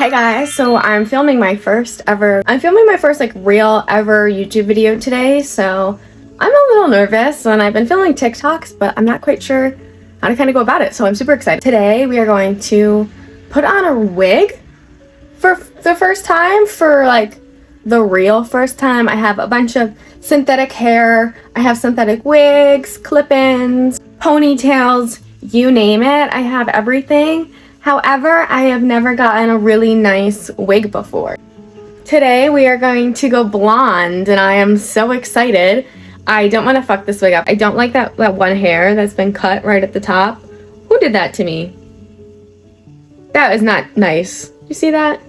Hey guys, so I'm filming my first like real ever YouTube video today, so I'm a little nervous and I've been filming TikToks, but I'm not quite sure how to kind of go about it, so I'm super excited. Today we are going to put on a wig for the first time, for like the real first time. I have a bunch of synthetic hair, I have synthetic wigs, clip-ins, ponytails, you name it, I have everything. However, I have never gotten a really nice wig before. Today we are going to go blonde and I am so excited. I don't want to fuck this wig up. I don't like that one hair that's been cut right at the top. Who did that to me? That is not nice. You see that?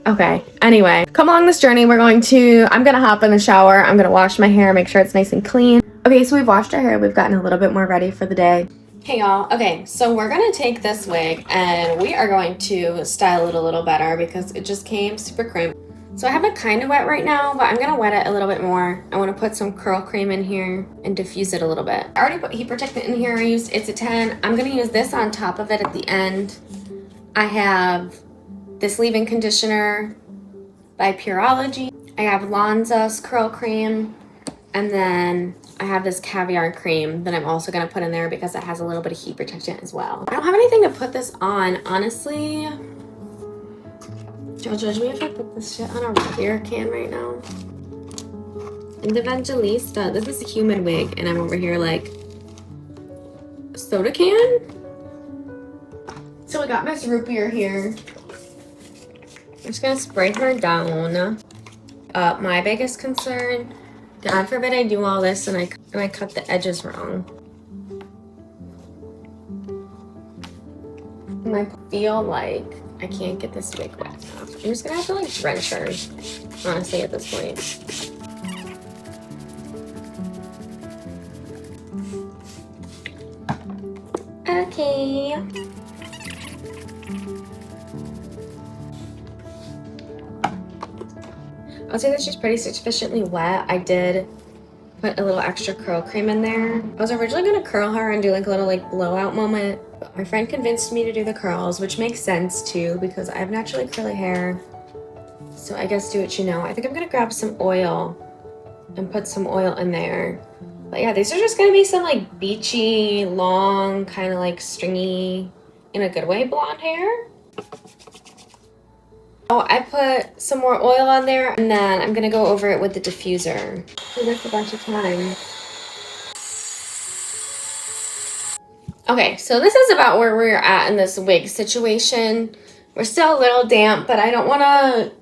Okay, anyway, come along this journey. I'm gonna hop in the shower. I'm gonna wash my hair, make sure it's nice and clean. Okay, so we've washed our hair. We've gotten a little bit more ready for the day. Hey y'all, okay, so we're gonna take this wig and we are going to style it a little better because it just came super crimped. So I have it kind of wet right now, but I'm gonna wet it a little bit more. I wanna put some curl cream in here and diffuse it a little bit. I already put heat protectant in here. It's a 10. I'm gonna use this on top of it at the end. I have this leave-in conditioner by Pureology. I have Lanza's curl cream, and then I have this caviar cream that I'm also gonna put in there because it has a little bit of heat protectant as well. I don't have anything to put this on, honestly. Don't judge me if I put this shit on a beer can right now. And Evangelista, this is a human wig, and I'm over here like, soda can? So we got Miss Root Beer here. I'm just gonna spray her down. My biggest concern, God forbid I do all this and I cut the edges wrong. And I feel like I can't get this wig wet enough. I'm just gonna have to like drench her, honestly, at this point. Okay. I'll say that she's pretty sufficiently wet. I did put a little extra curl cream in there. I was originally gonna curl her and do like a little like blowout moment, but my friend convinced me to do the curls, which makes sense too because I have naturally curly hair. So I guess do what you know. I think I'm gonna grab some oil and put some oil in there. But yeah, these are just gonna be some like beachy, long, kind of like stringy, in a good way, blonde hair. Oh, I put some more oil on there and then I'm gonna go over it with the diffuser. Do this a bunch of times. Okay, so this is about where we're at in this wig situation. We're still a little damp, but I don't wanna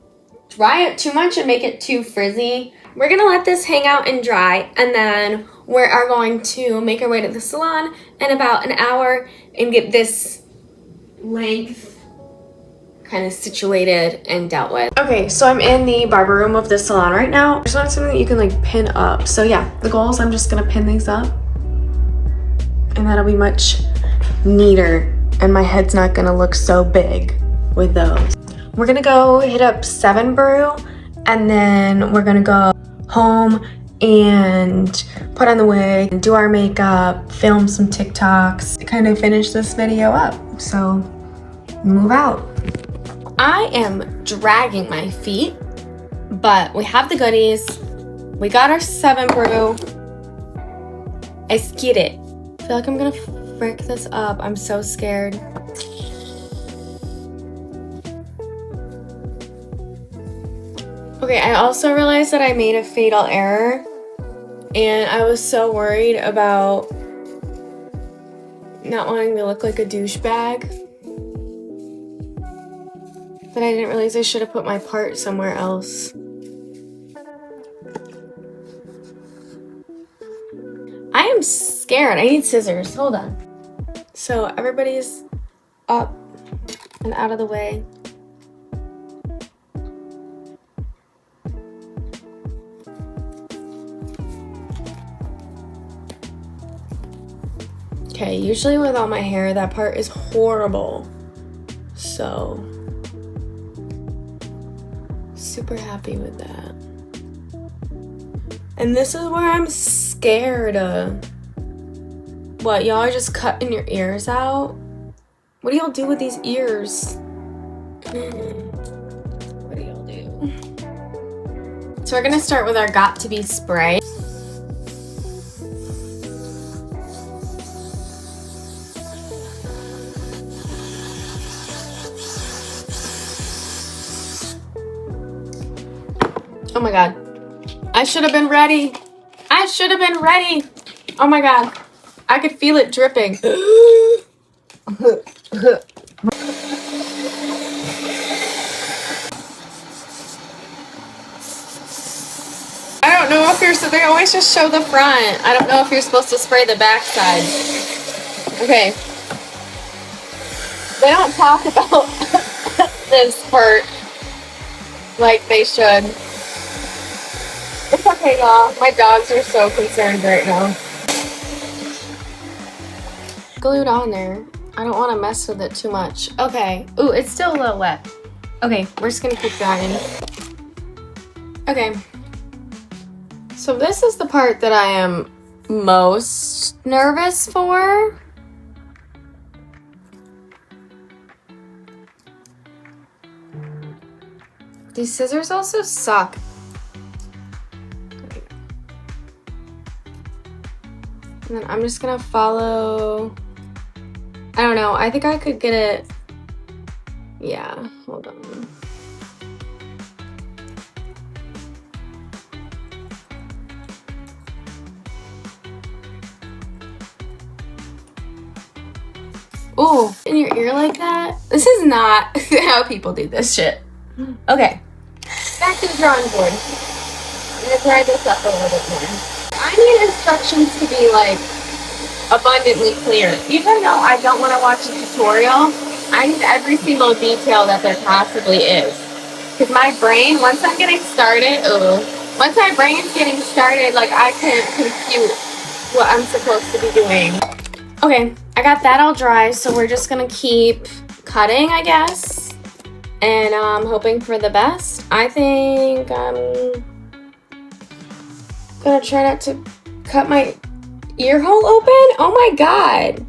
dry it too much and make it too frizzy. We're gonna let this hang out and dry, and then we are going to make our way to the salon in about an hour and get this length kind of situated and dealt with. Okay, so I'm in the barber room of the salon right now. I just want something that you can like pin up. So yeah, the goal is I'm just gonna pin these up and that'll be much neater and my head's not gonna look so big with those. We're gonna go hit up 7 Brew and then we're gonna go home and put on the wig and do our makeup, film some TikToks, kind of finish this video up. So move out. I am dragging my feet, but we have the goodies. We got our 7 Brew. Let's get it. I feel like I'm gonna frick this up. I'm so scared. Okay, I also realized that I made a fatal error and I was so worried about not wanting to look like a douchebag. But I didn't realize I should have put my part somewhere else. I am scared. I need scissors. Hold on. So everybody's up and out of the way. Okay, usually with all my hair, that part is horrible. So super happy with that. And this is where I'm scared. What, y'all are just cutting your ears out? What do y'all do with these ears? What do y'all do? So we're gonna start with our Got to Be spray. Oh my god. I should have been ready. I should have been ready. Oh my god. I could feel it dripping. I don't know if so they always just show the front. I don't know if you're supposed to spray the back side. Okay. They don't talk about this part like they should. It's okay, y'all. My dogs are so concerned right now. Glued on there. I don't want to mess with it too much. Okay. Ooh, it's still a little wet. Okay, we're just gonna keep going. Okay. So this is the part that I am most nervous for. These scissors also suck. And then I'm just gonna follow. I don't know. I think I could get it. Yeah, hold on. Ooh, in your ear like that? This is not how people do this shit. Okay, back to the drawing board. I'm gonna dry this up a little bit more. I need instructions to be like abundantly clear. Even though I don't want to watch a tutorial, I need every single detail that there possibly is. Because my brain, once my brain's getting started, like I can't compute what I'm supposed to be doing. Okay, I got that all dry, so we're just gonna keep cutting, I guess. And hoping for the best. I think I'm gonna try not to cut my ear hole open. Oh my god.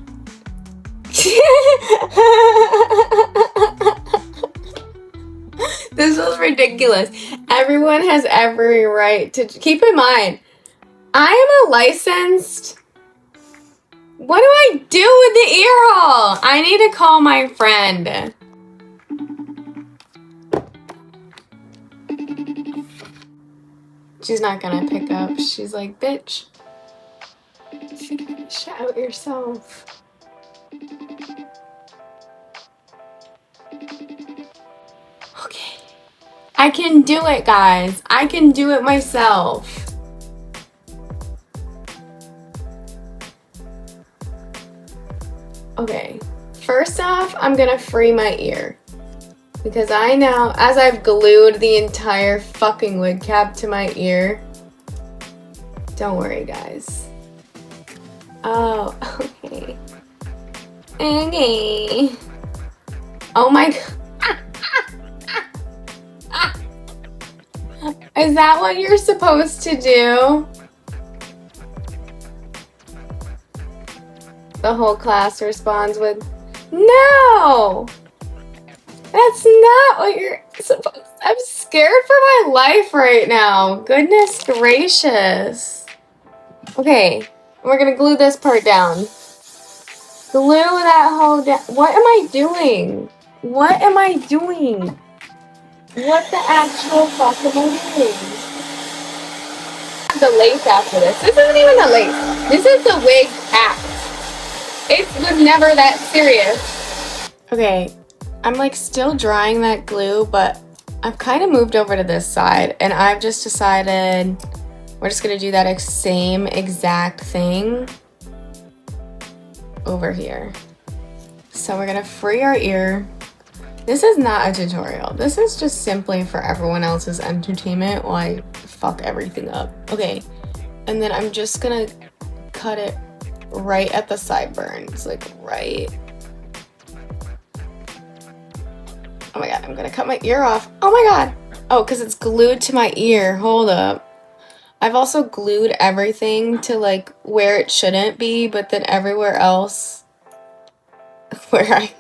This was ridiculous. Everyone has every right to keep in mind, I am a licensed. What do I do with the ear hole? I need to call my friend. She's not gonna pick up. She's like, bitch. Shout yourself. Okay. I can do it, guys. I can do it myself. Okay. First off, I'm gonna free my ear. Because I know, as I've glued the entire fucking wig cap to my ear. Don't worry, guys. Oh, okay. Okay. Oh my god. Is that what you're supposed to do? The whole class responds with, no! That's not what you're supposed to. I'm scared for my life right now. Goodness gracious. Okay, we're gonna glue this part down. Glue that whole down. What am I doing? What am I doing? What the actual fuck am I doing? The lace after this. This isn't even the lace. This is the wig cap. It was never that serious. Okay, I'm like still drying that glue, but I've kind of moved over to this side and I've just decided we're just gonna do that same exact thing over here. So we're gonna free our ear. This is not a tutorial. This is just simply for everyone else's entertainment while I fuck everything up. Okay, and then I'm just gonna cut it right at the sideburns, like right. Oh my god, I'm gonna cut my ear off. Oh my god. Oh, because it's glued to my ear. Hold up. I've also glued everything to like where it shouldn't be, but then everywhere else where I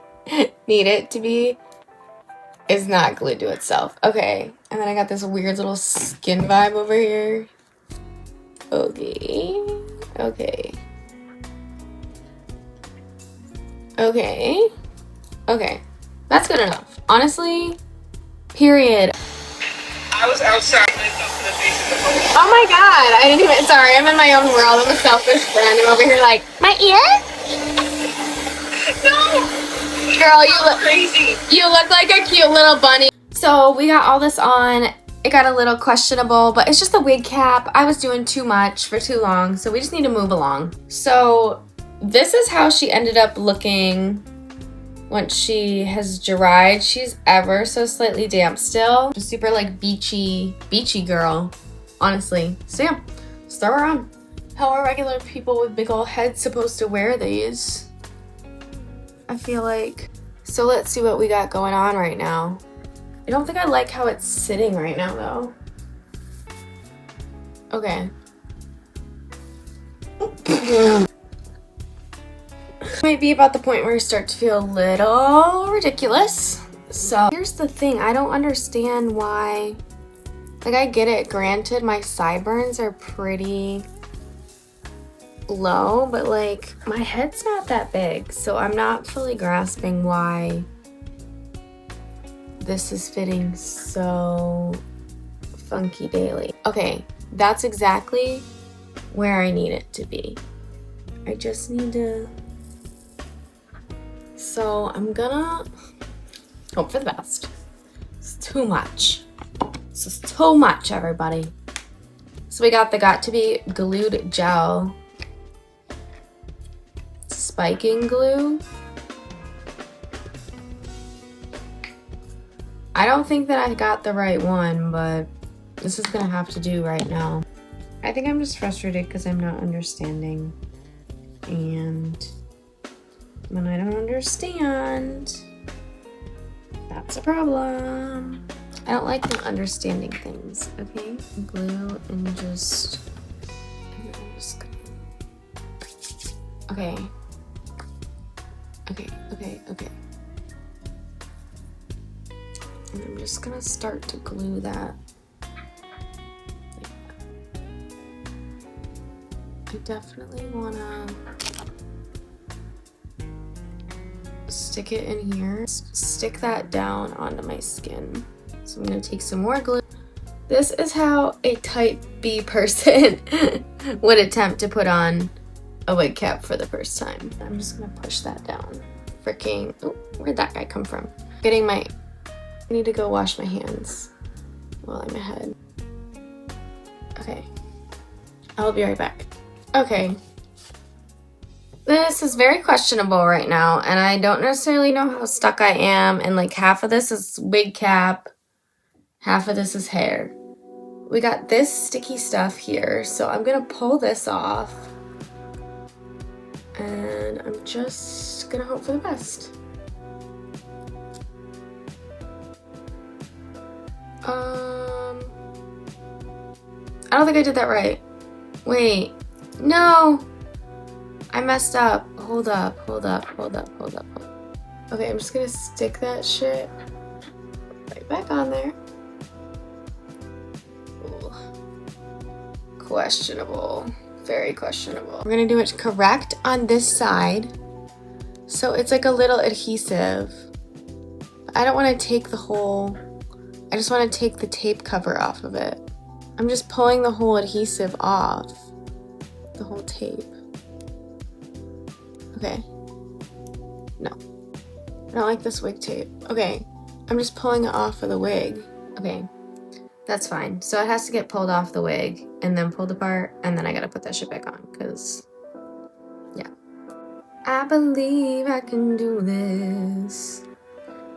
need it to be, is not glued to itself. Okay, and then I got this weird little skin vibe over here. Okay, okay. Okay, okay. That's good enough. Honestly, period. I was outside myself to the face of the phone. Oh my god, I didn't even, sorry, I'm in my own world. I'm a selfish friend. I'm over here like, my ear? No! Girl, you look Crazy. You look like a cute little bunny. So we got all this on. It got a little questionable, but it's just a wig cap. I was doing too much for too long, so we just need to move along. So this is how she ended up looking once she has dried. She's ever so slightly damp still. Just super like beachy girl, honestly. So yeah, let's throw her on. How are regular people with big old heads supposed to wear these? I feel like. So let's see what we got going on right now. I don't think I like how it's sitting right now though. Okay. Might be about the point where I start to feel a little ridiculous. So here's the thing, I don't understand why, like I get it, granted my sideburns are pretty low, but like my head's not that big, so I'm not fully grasping why this is fitting so funky daily. Okay, that's exactly where I need it to be. I just need to, so I'm gonna hope for the best. It's too much. This is too much, everybody. So we got the Got To Be Glued Gel spiking glue. I don't think that I got the right one, but this is gonna have to do right now. I think I'm just frustrated because I'm not understanding. And when I don't understand, that's a problem. I don't like not understanding things, okay? Glue and just okay. Okay. And I'm just gonna start to glue that. Like that. I definitely wanna stick it in here. Stick that down onto my skin. So I'm gonna take some more glue. This is how a type B person would attempt to put on a wig cap for the first time. I'm just gonna push that down. Freaking, oh, where'd that guy come from? I need to go wash my hands while I'm ahead. Okay, I'll be right back. Okay, this is very questionable right now, and I don't necessarily know how stuck I am, and like half of this is wig cap, half of this is hair. We got this sticky stuff here, so I'm gonna pull this off, and I'm just gonna hope for the best. I don't think I did that right. Wait, no, I messed up. Hold up. Okay, I'm just gonna stick that shit right back on there. Ooh. Questionable, very questionable. We're gonna do it correct on this side. So it's like a little adhesive. I don't wanna take the whole, I just wanna take the tape cover off of it. I'm just pulling the whole adhesive off, the whole tape. Okay. No. I don't like this wig tape. Okay. I'm just pulling it off of the wig. Okay. That's fine. So it has to get pulled off the wig and then pulled apart, and then I gotta put that shit back on, because, yeah. I believe I can do this.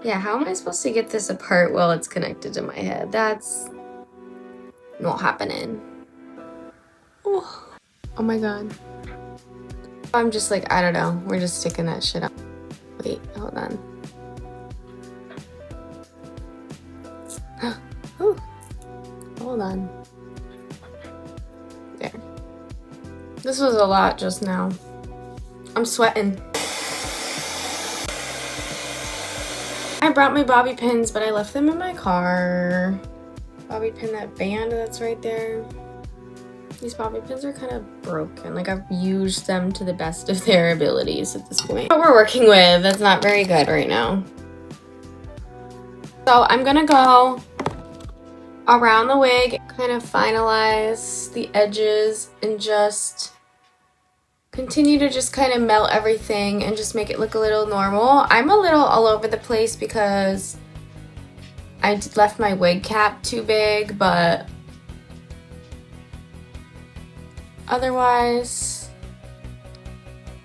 Yeah, how am I supposed to get this apart while it's connected to my head? That's not happening. Oh my god. I'm just like, I don't know. We're just sticking that shit up. Wait, hold on. Ooh. Hold on. There. This was a lot just now. I'm sweating. I brought my bobby pins, but I left them in my car. Bobby pin, that band that's right there. These bobby pins are kind of broken. Like, I've used them to the best of their abilities at this point. What we're working with, that's not very good right now. So I'm gonna go around the wig, kind of finalize the edges, and just continue to just kind of melt everything and just make it look a little normal. I'm a little all over the place because I left my wig cap too big, but otherwise,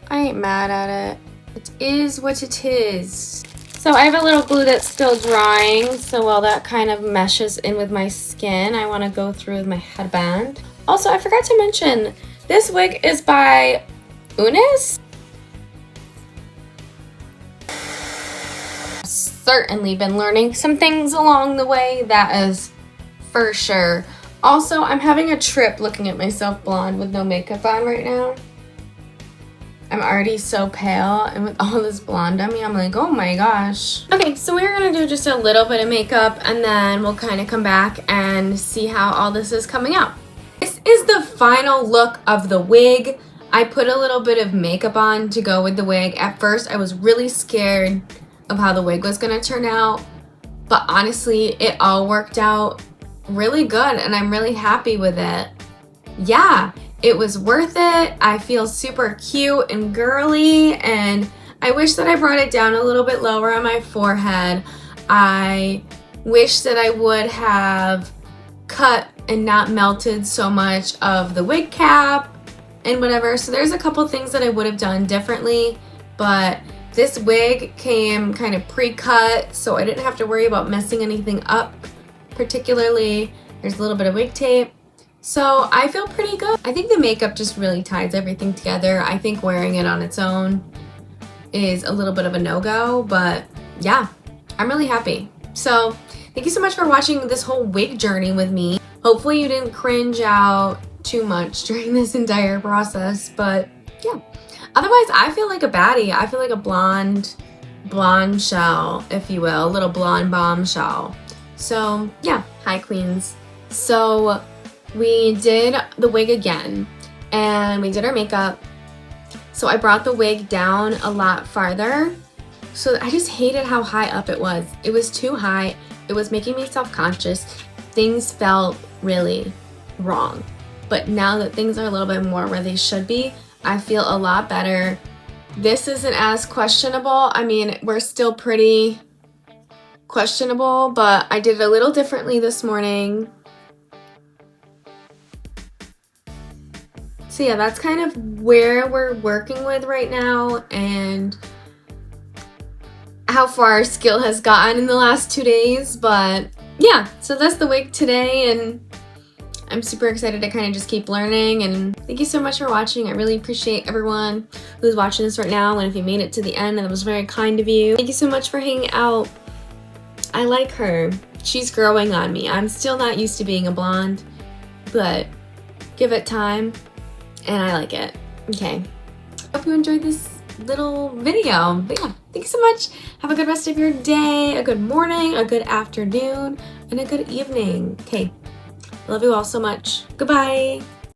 I ain't mad at it. It is what it is. So I have a little glue that's still drying, so while that kind of meshes in with my skin, I want to go through with my headband. Also, I forgot to mention, this wig is by Unis. Certainly been learning some things along the way, that is for sure. Also, I'm having a trip looking at myself blonde with no makeup on right now. I'm already so pale, and with all this blonde on me, I'm like, oh my gosh. Okay, so we're gonna do just a little bit of makeup, and then we'll kind of come back and see how all this is coming out. This is the final look of the wig. I put a little bit of makeup on to go with the wig. At first, I was really scared of how the wig was gonna turn out, but honestly, it all worked out really good, and I'm really happy with it. Yeah, it was worth it. I feel super cute and girly, and I wish that I brought it down a little bit lower on my forehead. I wish that I would have cut and not melted so much of the wig cap and whatever. So there's a couple things that I would have done differently, but this wig came kind of pre-cut, so I didn't have to worry about messing anything up particularly. There's a little bit of wig tape. So I feel pretty good. I think the makeup just really ties everything together. I think wearing it on its own is a little bit of a no-go, but yeah, I'm really happy. So thank you so much for watching this whole wig journey with me. Hopefully you didn't cringe out too much during this entire process, but yeah. Otherwise, I feel like a baddie. I feel like a blonde shell, if you will, a little blonde bombshell. So yeah, hi queens. So we did the wig again, and we did our makeup. So I brought the wig down a lot farther. So I just hated how high up it was. It was too high. It was making me self-conscious. Things felt really wrong. But now that things are a little bit more where they should be, I feel a lot better. This isn't as questionable. I mean, we're still pretty questionable, but I did it a little differently this morning. So yeah, that's kind of where we're working with right now and how far our skill has gotten in the last 2 days. But yeah, so that's the wig today, and I'm super excited to kind of just keep learning. And thank you so much for watching. I really appreciate everyone who's watching this right now, and if you made it to the end, that was very kind of you. Thank you so much for hanging out. I like her. She's growing on me. I'm still not used to being a blonde, but give it time, and I like it. Okay. Hope you enjoyed this little video. But yeah, thank you so much. Have a good rest of your day, a good morning, a good afternoon, and a good evening. Okay. Love you all so much. Goodbye.